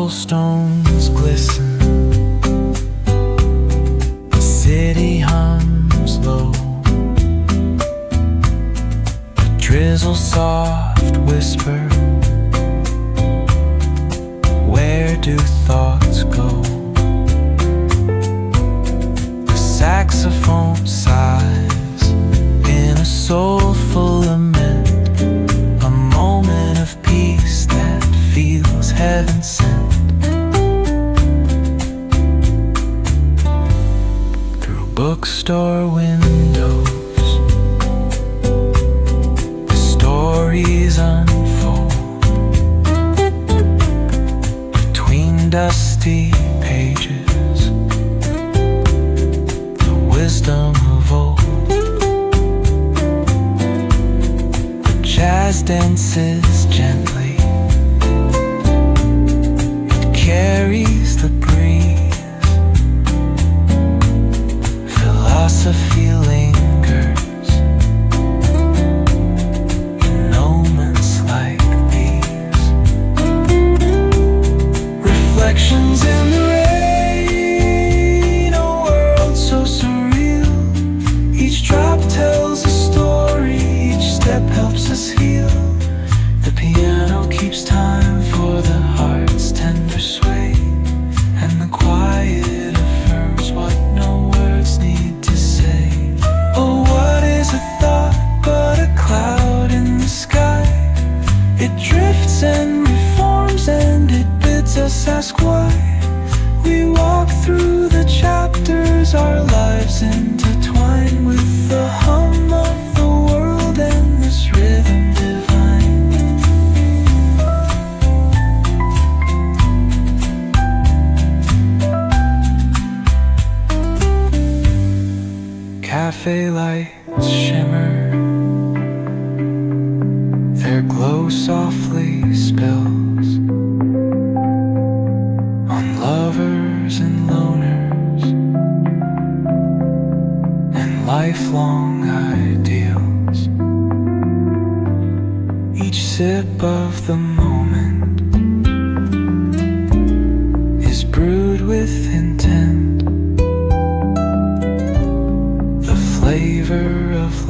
cobblestones glisten, the city hums low, a drizzle soft whisper, where do thoughts go? The saxophone sighs in a soulful lament, a moment of peace that feels heaven sent. Through bookstore windows, the stories unfold. Between dusty pages, the wisdom of old. The jazz dances gently, carries the breeze. Philosophy lingers in moments like these. Reflections in the rain, a world so surreal. Each drop tells a story, each step helps us heal. The piano keeps time for the heart's tender sway, and the quiet affirms what no words need to say. Oh, what is a thought but a cloud in the sky? It drifts and reforms and it bids us ask why. We walk through the chapters, our lives intertwine with the hum of the world and this rhythm divine. Cafe lights shimmer, their glow softly spills on lovers and loners and lifelong ideals. Each sip of the moment is brewed with intent, the flavor of